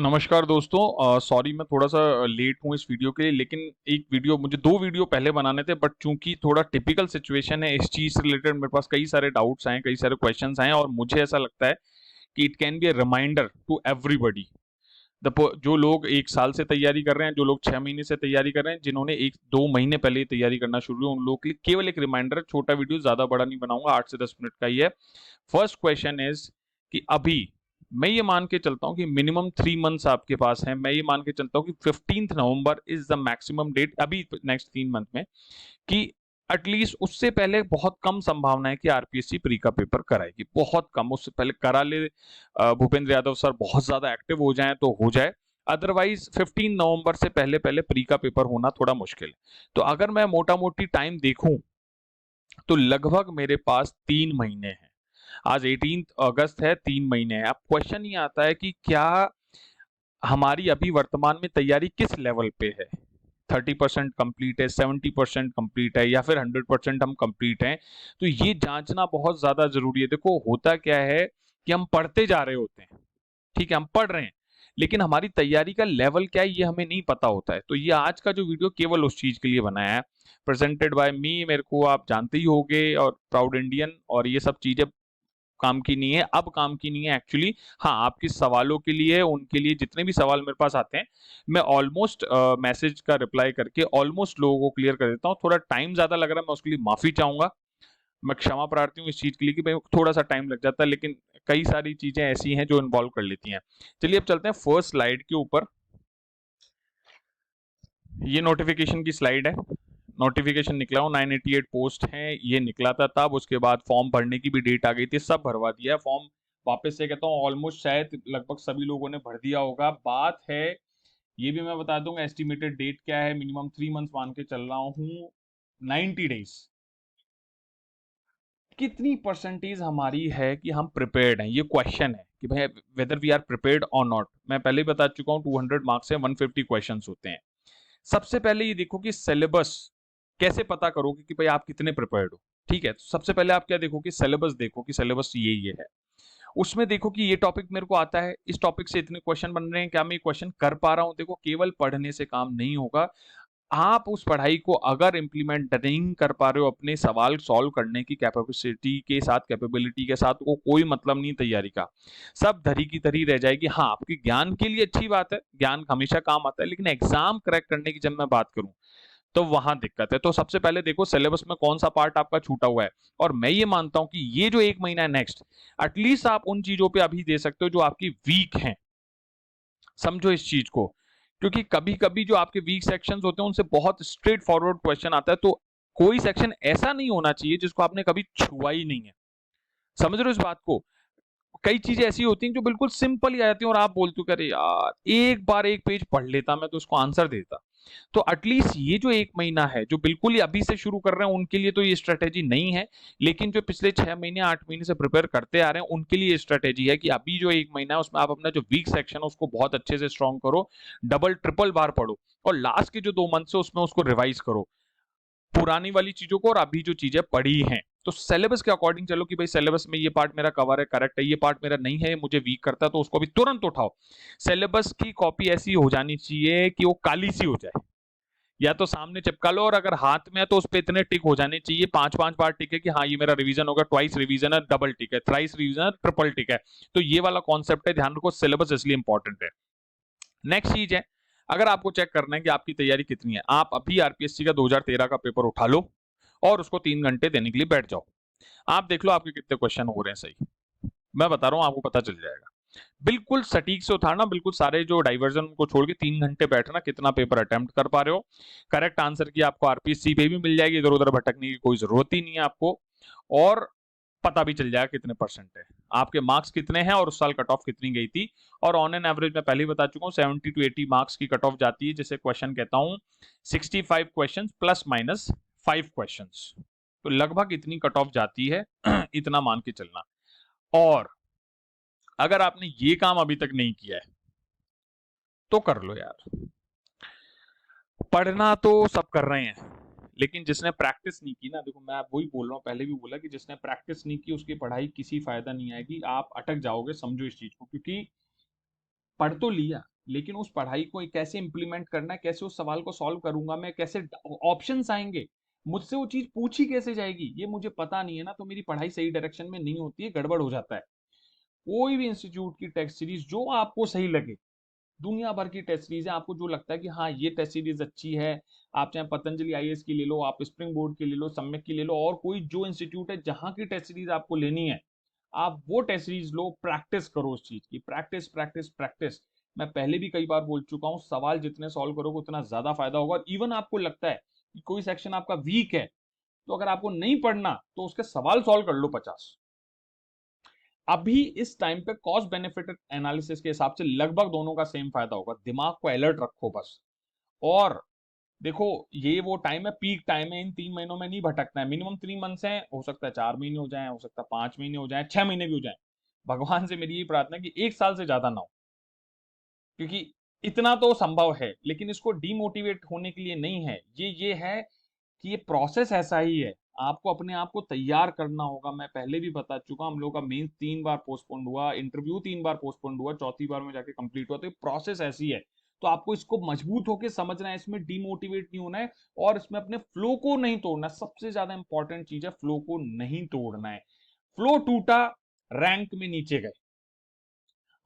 नमस्कार दोस्तों, सॉरी मैं थोड़ा सा लेट हूँ इस वीडियो के लिए। लेकिन एक वीडियो मुझे दो वीडियो पहले बनाने थे, बट चूंकि थोड़ा टिपिकल सिचुएशन है इस चीज से रिलेटेड, मेरे पास कई सारे डाउट्स आए, कई सारे क्वेश्चंस आए और मुझे ऐसा लगता है कि it can be a reminder to everybody. जो लोग 1 साल से तैयारी कर रहे हैं, जो लोग 6 महीने से तैयारी कर रहे हैं, जिन्होंने 1-2 महीने पहले ही तैयारी करना शुरू की, उन लोगों के लिए केवल एक रिमाइंडर है। छोटा वीडियो, ज्यादा बड़ा नहीं बनाऊंगा, 8 से 10 मिनट का ही है। फर्स्ट क्वेश्चन इज कि अभी मैं ये मान के चलता हूँ कि मिनिमम 3 मंथ्स आपके पास है। मैं ये मान के चलता हूँ कि 15 November is the maximum date अभी नेक्स्ट 3 मंथ में, कि एटलीस्ट उससे पहले बहुत कम संभावना है कि आरपीएससी प्री का पेपर कराएगी, बहुत कम। उससे पहले करा ले भूपेंद्र यादव सर बहुत ज्यादा एक्टिव हो जाएं तो हो जाए, अदरवाइज 15 नवंबर से पहले पहले प्री का पेपर होना थोड़ा मुश्किल है। तो अगर मैं मोटा मोटी टाइम देखूं तो लगभग मेरे पास 3 महीने हैं। आज 18 अगस्त है, 3 महीने हैं। अब क्वेश्चन ये आता है कि क्या हमारी अभी वर्तमान में तैयारी किस लेवल पे है? 30% कंप्लीट है, 70% कंप्लीट है, या फिर 100% हम कंप्लीट हैं? तो ये जांचना बहुत ज्यादा जरूरी है। देखो होता क्या है कि हम पढ़ते जा रहे होते हैं, ठीक है, हम पढ़ रहे हैं, लेकिन हमारी तैयारी का लेवल क्या है ये हमें नहीं पता होता है। तो ये आज का जो वीडियो केवल उस चीज के लिए बनाया है। प्रेजेंटेड बाय मी, मेरे को आप जानते ही होंगे, और प्राउड इंडियन, और ये सब चीजें काम की नहीं है, अब काम की नहीं है एक्चुअली। हाँ, आपके सवालों के लिए, उनके लिए जितने भी सवाल मेरे पास आते हैं, मैं ऑलमोस्ट मैसेज का रिप्लाई करके ऑलमोस्ट लोगों को क्लियर कर देता हूँ। थोड़ा टाइम ज्यादा लग रहा है, मैं उसके लिए माफी चाहूंगा। मैं क्षमा प्रार्थी हूँ इस चीज के लिए कि भाई थोड़ा सा टाइम लग जाता है, लेकिन कई सारी चीजें ऐसी हैं जो इन्वॉल्व कर लेती हैं। चलिए अब चलते हैं फर्स्ट स्लाइड के ऊपर। ये नोटिफिकेशन की स्लाइड है। नोटिफिकेशन निकला हो, 988 पोस्ट है, ये निकला था तब। उसके बाद फॉर्म भरने की भी डेट आ गई थी, सब भरवा दिया फॉर्म। वापस से कहता हूँ, ऑलमोस्ट शायद लगभग सभी लोगों ने भर दिया होगा। बात है, ये भी मैं बता दूंगा एस्टिमेटेड डेट क्या है। मिनिमम 3 मंथ्स मान के चल रहा हूँ, 90 डेज। कितनी परसेंटेज हमारी है कि हम प्रिपेयर्ड हैं, ये क्वेश्चन है कि भाई वेदर वी आर प्रिपेयर्ड और नॉट। मैं पहले ही बता चुका हूँ 200 मार्क्स है, 150 क्वेश्चन होते हैं। सबसे पहले ये देखो कि सिलेबस कैसे पता करोगे कि भाई आप कितने प्रिपेयर्ड हो। ठीक है, तो सबसे पहले आप क्या देखो कि सिलेबस देखो कि सिलेबस ये है। उसमें देखो कि ये टॉपिक मेरे को आता है, इस टॉपिक से इतने क्वेश्चन बन रहे हैं, क्या मैं ये क्वेश्चन कर पा रहा हूँ? देखो केवल पढ़ने से काम नहीं होगा। आप उस पढ़ाई को अगर इम्प्लीमेंट नहीं कर पा रहे हो अपने सवाल सॉल्व करने की कैपेसिटी के साथ, कैपेबिलिटी के साथ, को कोई मतलब नहीं तैयारी का। सब धरी की धरी रह जाएगी। हाँ, आपके ज्ञान के लिए अच्छी बात है, ज्ञान हमेशा काम आता है, लेकिन एग्जाम क्रैक करने की जब मैं बात करूं तो वहां दिक्कत है। तो सबसे पहले देखो सिलेबस में कौन सा पार्ट आपका छूटा हुआ है। और मैं ये मानता हूं कि ये जो 1 महीना है नेक्स्ट, एटलीस्ट आप उन चीजों पे अभी दे सकते हो जो आपकी वीक हैं। समझो इस चीज को, क्योंकि कभी कभी जो आपके वीक सेक्शंस होते हैं उनसे बहुत स्ट्रेट फॉरवर्ड क्वेश्चन आता है। तो कोई सेक्शन ऐसा नहीं होना चाहिए जिसको आपने कभी छुआ ही नहीं है। समझ रहे हो इस बात को? कई चीजें ऐसी होती हैं जो बिल्कुल सिंपल ही आ जाती हैं और आप बोलते हो कि अरे यार एक बार एक पेज पढ़ लेता मैं तो उसको आंसर देता। तो एटलीस्ट ये जो 1 महीना है, जो बिल्कुल ही अभी से शुरू कर रहे हैं उनके लिए तो ये स्ट्रेटेजी नहीं है। लेकिन जो पिछले 6 महीने 8 महीने से प्रिपेयर करते आ रहे हैं उनके लिए ये स्ट्रेटेजी है कि अभी जो 1 महीना है उसमें आप अपना जो वीक सेक्शन है उसको बहुत अच्छे से स्ट्रॉन्ग करो, डबल ट्रिपल बार पढ़ो, और लास्ट के जो 2 मंथ से उसमें उसको रिवाइज करो, पुरानी वाली चीजों को और अभी जो चीजें पढ़ी हैं। तो सिलेबस के अकॉर्डिंग चलो कि भाई सिलेबस में ये पार्ट मेरा कवर है, करेक्ट है, ये पार्ट मेरा नहीं है, मुझे वीक करता है, तो उसको भी तुरंत उठाओ। सिलेबस की कॉपी ऐसी हो जानी चाहिए कि वो काली सी हो जाए, या तो सामने चिपका लो, और अगर हाथ में है तो उस पर इतने टिक हो जाने चाहिए, 5-5 बार टिक है कि हाँ ये मेरा रिवीजन होगा, ट्वाइस रिवीजन है, डबल टिक है, थ्राइस रिवीजन है, ट्रिपल टिक है। तो ये वाला कॉन्सेप्ट है, ध्यान रखो, सिलेबस इसलिए इंपॉर्टेंट है। नेक्स्ट चीज है, अगर आपको चेक करना है कि आपकी तैयारी कितनी है, आप अभी आरपीएससी का 2013 का पेपर उठा लो और उसको 3 घंटे देने के लिए बैठ जाओ। आप देख लो आपके कितने क्वेश्चन हो रहे हैं सही। मैं बता रहा हूँ, आपको पता चल जाएगा। बिल्कुल सटीक से उठाना, बिल्कुल सारे जो डाइवर्जन को छोड़ के 3 घंटे बैठना, कितना पेपर अटेम्प्ट कर पा रहे हो। करेक्ट आंसर की आपको आरपीएससी पे भी मिल जाएगी, इधर उधर भटकने की कोई जरूरत ही नहीं है आपको। और पता भी चल जाएगा कितने परसेंट है, आपके मार्क्स कितने हैं और उस साल कट ऑफ कितनी गई थी। और ऑन एन एवरेज मैं पहले ही बता चुका हूँ 70 to 80 मार्क्स की कट ऑफ जाती है, जिसे क्वेश्चन कहता हूँ 65 क्वेश्चन प्लस माइनस 5 क्वेश्चन। तो लगभग इतनी कट ऑफ जाती है इतना मान के चलना। और अगर आपने ये काम अभी तक नहीं किया है तो कर लो यार। पढ़ना तो सब कर रहे हैं, लेकिन जिसने प्रैक्टिस नहीं की ना, देखो मैं वही बोल रहा हूँ, पहले भी बोला कि जिसने प्रैक्टिस नहीं की उसकी पढ़ाई किसी फायदा नहीं आएगी, आप अटक जाओगे। समझो इस चीज को, क्योंकि पढ़ तो लिया, लेकिन उस पढ़ाई को कैसे इंप्लीमेंट करना है, कैसे उस सवाल को सॉल्व करूंगा मैं, कैसे ऑप्शंस आएंगे, मुझसे वो चीज पूछी कैसे जाएगी, ये मुझे पता नहीं है ना, तो मेरी पढ़ाई सही डायरेक्शन में नहीं होती है, गड़बड़ हो जाता है। कोई भी इंस्टीट्यूट की टेस्ट सीरीज जो आपको सही लगे, दुनिया भर की टेस्ट सीरीज है, आपको जो लगता है कि हाँ ये टेस्ट सीरीज अच्छी है, आप चाहे पतंजलि आईएएस की ले लो, आप स्प्रिंग बोर्ड की ले लो, सम्यक की ले लो, और कोई जो इंस्टीट्यूट है जहां की टेस्ट सीरीज आपको लेनी है, आप वो टेस्ट सीरीज लो, प्रैक्टिस करो उस चीज की, प्रैक्टिस प्रैक्टिस प्रैक्टिस। मैं पहले भी कई बार बोल चुका हूँ, सवाल जितने सॉल्व करोगे उतना ज्यादा फायदा होगा। और इवन आपको लगता है कि कोई सेक्शन आपका वीक है, तो अगर आपको नहीं पढ़ना तो उसके सवाल सॉल्व कर लो 50। अभी इस टाइम पे कॉस्ट बेनिफिट एनालिसिस के हिसाब से लगभग दोनों का सेम फायदा होगा, दिमाग को अलर्ट रखो बस। और देखो, ये वो टाइम है, पीक टाइम है, इन 3 महीनों में नहीं भटकना है। मिनिमम 3 मंथ्स है, हो सकता है 4 महीने हो जाए, हो सकता है 5 महीने हो जाए, 6 महीने भी हो जाए। भगवान से मेरी यही प्रार्थना है कि 1 साल से ज्यादा ना हो, क्योंकि इतना तो संभव है, लेकिन इसको डीमोटिवेट होने के लिए नहीं है, ये है कि ये प्रोसेस ऐसा ही है, आपको अपने आप को तैयार करना होगा। मैं पहले भी बता चुका हूं, हम लोग का मेंस 3 बार पोस्टपोन्ड हुआ, इंटरव्यू 3 बार पोस्टपोन्ड हुआ, चौथी बार में जाके कंप्लीट हुआ, तो ये प्रोसेस ऐसी है। तो आपको इसको मजबूत होकर समझना है, इसमें डीमोटिवेट नहीं होना है, और इसमें अपने फ्लो को नहीं तोड़ना है। सबसे ज्यादा इंपॉर्टेंट चीज है, फ्लो को नहीं तोड़ना है। फ्लो टूटा, रैंक में नीचे गए।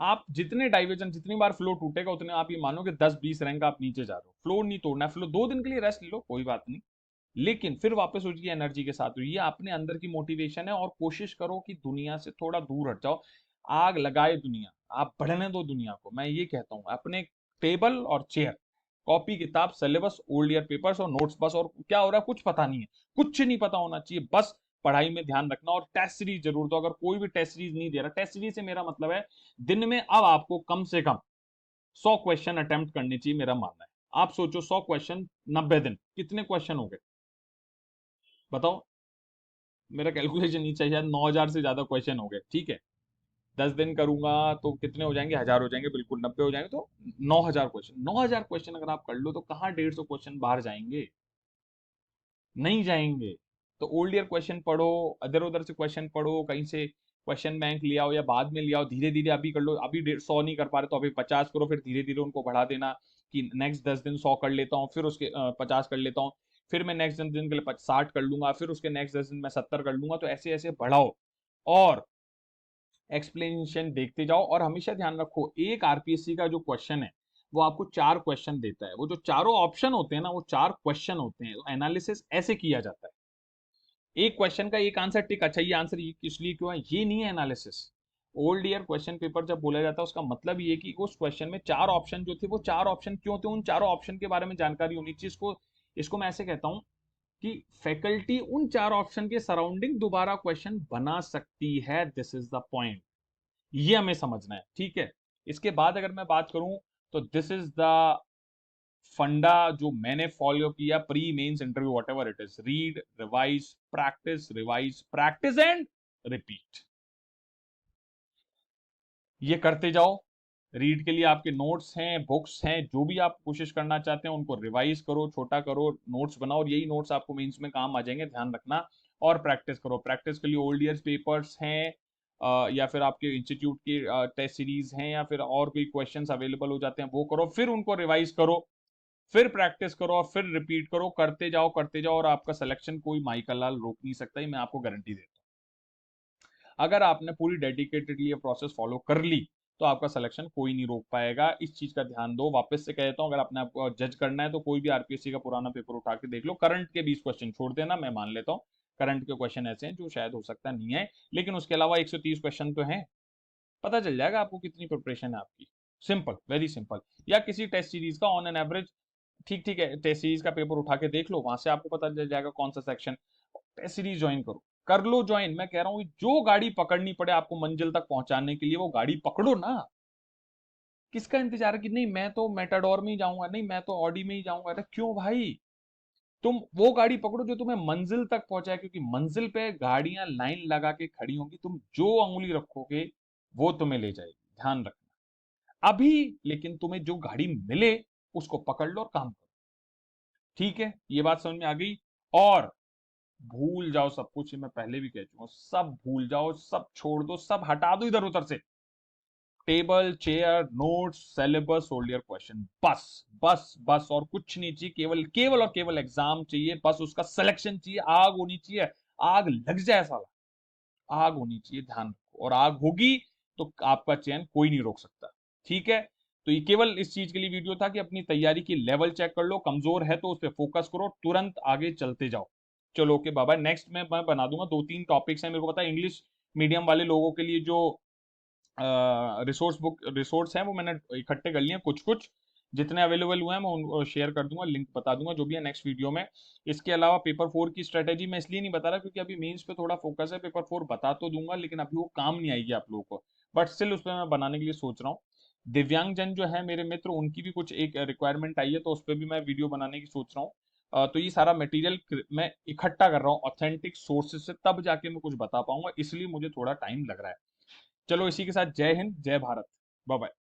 आप जितने डाइवर्जन, जितनी बार फ्लो टूटेगा उतने आप ये मानो कि 10-20 रैंक आप नीचे जा रहे हो। फ्लो नहीं तोड़ना है, फ्लो 2 दिन के लिए रेस्ट ले लो, कोई बात नहीं, लेकिन फिर वापस उसकी एनर्जी के साथ हुई, ये अपने अंदर की मोटिवेशन है। और कोशिश करो कि दुनिया से थोड़ा दूर हट जाओ। आग लगाए दुनिया, आप बढ़ने दो दुनिया को। मैं ये कहता हूँ, अपने टेबल और चेयर, कॉपी किताब सिलेबस ओल्ड ईयर पेपर्स और नोट्स, बस। और क्या हो रहा है कुछ पता नहीं है, कुछ नहीं पता होना चाहिए, बस पढ़ाई में ध्यान रखना। और टेस्ट सीरीज जरूर दो, अगर कोई भी टेस्ट सीरीज नहीं दे रहा, टेस्ट सीरीज से मेरा मतलब है दिन में अब आपको कम से कम 100 क्वेश्चन अटेम्प्ट करने चाहिए, मेरा मानना है। आप सोचो, 100 क्वेश्चन, 90 दिन, कितने क्वेश्चन हो गए बताओ। मेरा कैलकुलेशन नहीं चाहिए, शायद 9,000 से ज्यादा क्वेश्चन हो गए, ठीक है। 10 दिन करूंगा तो कितने हो जाएंगे, 1,000 हो जाएंगे, बिल्कुल 90 हो जाएंगे, तो 9,000 क्वेश्चन। 9,000 क्वेश्चन अगर आप कर लो तो कहाँ 150 क्वेश्चन बाहर जाएंगे, नहीं जाएंगे। तो ओल्ड ईयर क्वेश्चन पढ़ो, अदर उधर से क्वेश्चन पढ़ो, कहीं से क्वेश्चन बैंक ले आओ या बाद में ले आओ, धीरे धीरे अभी कर लो। अभी 100 नहीं कर पा रहे तो अभी 50 करो, फिर धीरे धीरे उनको बढ़ा देना कि नेक्स्ट 10 दिन 100 कर लेता हूँ, फिर उसके 50 कर लेता हूँ, फिर मैं नेक्स्ट 10 दिन के लिए 60 कर लूंगा, फिर उसके नेक्स्ट 10 दिन मैं 70 कर लूंगा। तो ऐसे ऐसे बढ़ाओ और एक्सप्लेनेशन देखते जाओ। और हमेशा ध्यान रखो, एक आरपीएससी का जो क्वेश्चन है वो आपको 4 क्वेश्चन देता है, वो जो चारों ऑप्शन होते हैं ना, वो 4 क्वेश्चन होते हैं। एनालिसिस ऐसे किया जाता है, एक क्वेश्चन का एक आंसर टिक, अच्छा ये आंसर ये इसलिए क्यों है, ये नहीं है analysis. Old year question paper जब बोला जाता है, उसका मतलब ये कि उस क्वेश्चन में 4 ऑप्शन जो थे, वो 4 ऑप्शन क्यों थे, उन चारों ऑप्शन के बारे में जानकारी होनी चाहिए। इसको मैं ऐसे कहता हूं कि फैकल्टी उन 4 ऑप्शन के सराउंडिंग दोबारा क्वेश्चन बना सकती है, दिस इज द पॉइंट। ये हमें समझना है, ठीक है। इसके बाद अगर मैं बात करूं, तो दिस इज द फंडा जो मैंने फॉलो किया pre mains interview, whatever it is, read, revise practice and repeat. ये करते जाओ। रीड के लिए आपके नोट्स हैं, बुक्स हैं, जो भी आप कोशिश करना चाहते हैं उनको रिवाइज करो, छोटा करो, नोट्स बनाओ, और यही नोट्स आपको मेंस में काम आ जाएंगे, ध्यान रखना। और प्रैक्टिस करो, प्रैक्टिस के लिए ओल्ड ईयर्स पेपर्स हैं, या फिर आपके इंस्टीट्यूट की टेस्ट सीरीज हैं, या फिर और कोई क्वेश्चंस अवेलेबल हो जाते हैं, वो करो, फिर उनको रिवाइज करो, फिर प्रैक्टिस करो, और फिर रिपीट करो, करते जाओ, और आपका सिलेक्शन कोई माई का लाल रोक नहीं सकता, ये मैं आपको गारंटी देता हूँ। अगर आपने पूरी डेडिकेटेडली ये प्रोसेस फॉलो कर ली, तो आपका सिलेक्शन कोई नहीं रोक पाएगा। इस चीज का ध्यान दो। वापस से कहता हूं, अगर आपने आपको जज करना है तो कोई भी आरपीएससी का पुराना पेपर उठा के देख लो, करंट के 20 क्वेश्चन छोड़ देना, मैं मान लेता हूँ करंट के क्वेश्चन ऐसे हैं जो शायद हो सकता नहीं है, लेकिन उसके अलावा 130 क्वेश्चन तो हैं। पता चल जाएगा आपको कितनी प्रिपरेशन है आपकी। Simple, very simple. या किसी टेस्ट सीरीज का ऑन एन एवरेज, ठीक ठीक है, टेस्ट सीरीज का पेपर उठा के देख लो, वहां से आपको पता चल जाएगा कौन सा सेक्शन। टेस्ट सीरीज ज्वाइन करो, कर लो ज्वाइन। मैं कह रहा हूँ, जो गाड़ी पकड़नी पड़े आपको मंजिल तक पहुंचाने के लिए, वो गाड़ी पकड़ो ना। किसका इंतजार है कि नहीं मैं तो मेटाडोर में ही जाऊंगा, नहीं मैं तो ऑडी में ही जाऊंगा, अरे क्यों भाई। तुम वो गाड़ी पकड़ो जो तुम्हें मंजिल तक पहुंचाए, क्योंकि मंजिल पे गाड़ियां लाइन लगा के खड़ी होंगी, तुम जो अंगुली रखोगे वो तुम्हें ले जाएगी, ध्यान रखना। अभी लेकिन तुम्हें जो गाड़ी मिले उसको पकड़ लो और काम करो, ठीक है। ये बात समझ में आ गई। और भूल जाओ सब कुछ, ये मैं पहले भी कह चुका हूं, सब भूल जाओ, सब छोड़ दो, सब हटा दो इधर उधर से। Table, chair, notes, syllabus, hold your question, बस बस बस, और कुछ नहीं चाहिए, केवल केवल और केवल एग्जाम चाहिए, बस उसका सिलेक्शन चाहिए, आग होनी चाहिए, आग लग जाए साला, आग होनी चाहिए, ध्यान रखो, और आग होगी तो आपका चयन कोई नहीं रोक सकता। ठीक है, तो ये केवल इस चीज के लिए वीडियो था कि अपनी तैयारी की लेवल चेक कर लो, कमजोर है तो उस पर फोकस करो, तुरंत आगे चलते जाओ। चलो ओके बाबा, नेक्स्ट मैं बना दूंगा, 2-3 टॉपिक्स हैं मेरे को पता है, इंग्लिश मीडियम वाले लोगों के लिए जो रिसोर्स हैं वो मैंने इकट्ठे कर लिए हैं, कुछ कुछ जितने अवेलेबल हुए हैं मैं उनको शेयर कर दूंगा, लिंक बता दूंगा जो भी है नेक्स्ट वीडियो में। इसके अलावा पेपर 4 की स्ट्रेटेजी मैं इसलिए नहीं बता रहा क्योंकि अभी मेंस पे थोड़ा फोकस है, पेपर 4 बता तो दूंगा लेकिन अभी वो काम नहीं आएगी आप लोगों को, बट स्टिल उस पर मैं बनाने के लिए सोच रहा हूँ। दिव्यांग जन जो है मेरे मित्र, उनकी भी कुछ एक रिक्वायरमेंट आई है तो उस पर भी मैं वीडियो बनाने की सोच रहा हूँ। तो ये सारा मटेरियल मैं इकट्ठा कर रहा हूँ ऑथेंटिक सोर्सेज से, तब जाके मैं कुछ बता पाऊंगा, इसलिए मुझे थोड़ा टाइम लग रहा है। चलो इसी के साथ जय हिंद, जय भारत, बाय बाय।